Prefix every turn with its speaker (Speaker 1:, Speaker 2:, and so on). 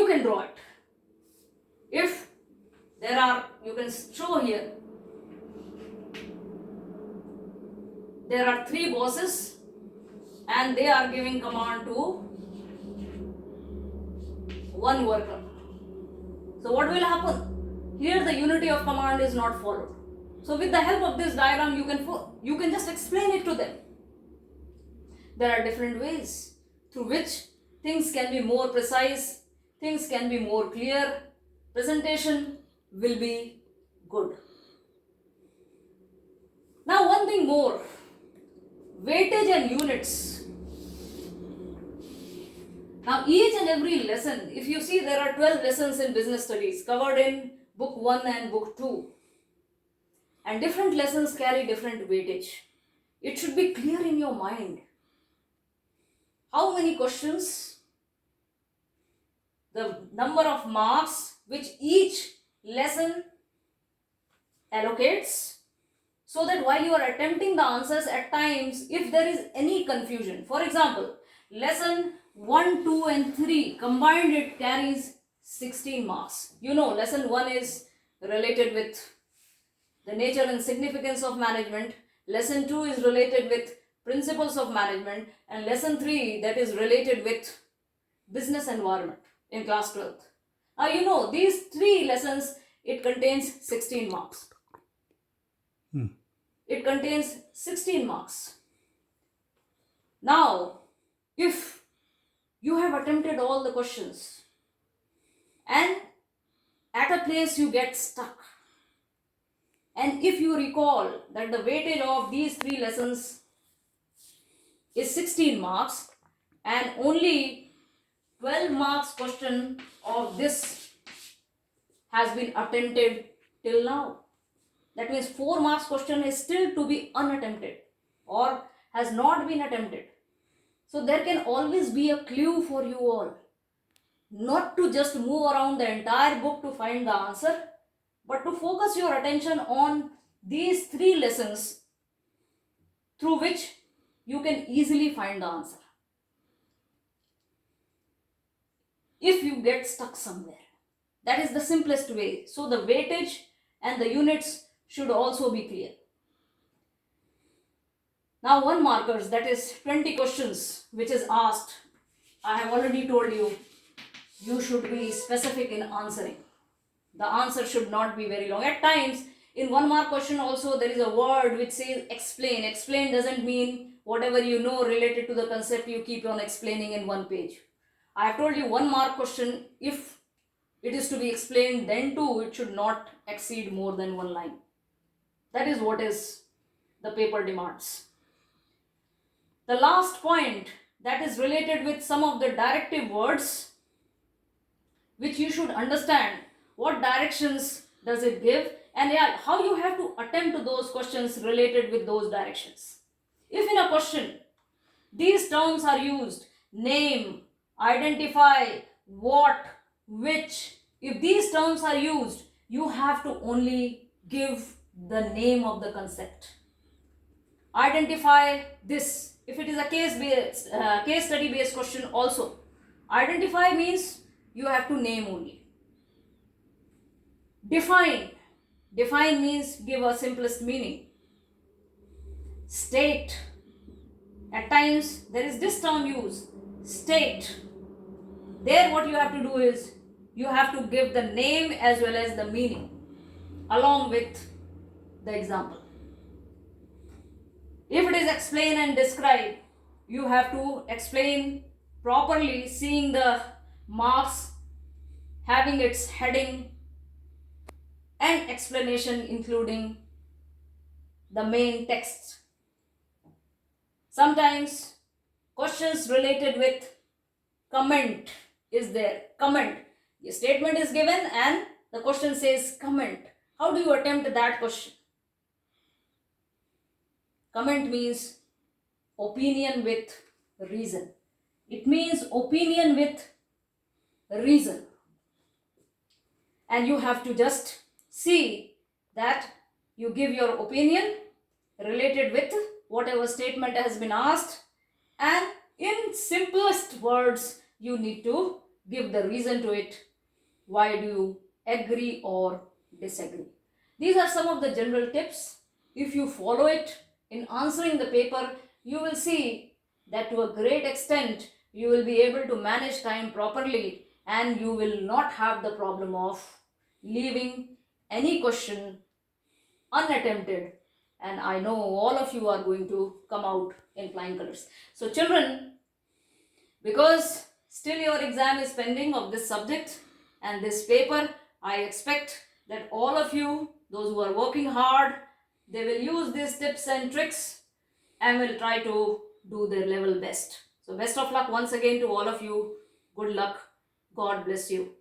Speaker 1: can draw it. If there are, you can show here, there are 3 bosses and they are giving command to 1 worker. So what will happen? Here the unity of command is not followed. So with the help of this diagram, you can just explain it to them. There are different ways through which things can be more precise, things can be more clear, presentation will be good. Now one thing more, weightage and units. Now each and every lesson, if you see there are 12 lessons in business studies covered in book 1 and book 2. And different lessons carry different weightage. It should be clear in your mind. How many questions, the number of marks which each lesson allocates, so that while you are attempting the answers, at times if there is any confusion, for example, lesson 1, 2 and 3 combined, it carries 16 marks. You know, lesson 1 is related with the nature and significance of management, lesson 2 is related with principles of management, and lesson 3 that is related with business environment in class 12th. Now you know, these 3 lessons, it contains 16 marks. It contains 16 marks. Now, if you have attempted all the questions and at a place you get stuck, and if you recall that the weightage of these 3 lessons is 16 marks and only 12 marks question of this has been attempted till now. That means 4 marks question is still to be unattempted or has not been attempted. So there can always be a clue for you all. Not to just move around the entire book to find the answer, but to focus your attention on these 3 lessons through which you can easily find the answer. If you get stuck somewhere, that is the simplest way. So the weightage and the units should also be clear. Now 1 markers, that is 20 questions which is asked. I have already told you, you should be specific in answering. The answer should not be very long. At times, in 1 mark question also there is a word which says explain. Explain doesn't mean whatever you know related to the concept you keep on explaining in 1 page. I have told you 1 mark question, if it is to be explained, then too it should not exceed more than 1 line. That is what is the paper demands. The last point, that is related with some of the directive words which you should understand. What directions does it give, and how you have to attempt those questions related with those directions. If in a question these terms are used, name, identify, what, which, if these terms are used, you have to only give the name of the concept. Identify this. If it is a case study based question also, identify means you have to name only. Define. Define means give a simplest meaning. State. At times there is this term used, state. There what you have to do is you have to give the name as well as the meaning along with the example. If it is explain and describe, you have to explain properly, seeing the marks, having its heading and explanation including the main text. Sometimes questions related with comment is there. Comment. The statement is given and the question says comment. How do you attempt that question? Comment means opinion with reason. It means opinion with reason. And you have to just see that you give your opinion related with whatever statement has been asked, and in simplest words you need to give the reason to it. Why do you agree or disagree? These are some of the general tips. If you follow it in answering the paper, you will see that to a great extent you will be able to manage time properly, and you will not have the problem of leaving any question unattempted. And I know all of you are going to come out in flying colors. So children, because still your exam is pending of this subject and this paper, I expect that all of you, those who are working hard, they will use these tips and tricks and will try to do their level best. So best of luck once again to all of you. Good luck. God bless you.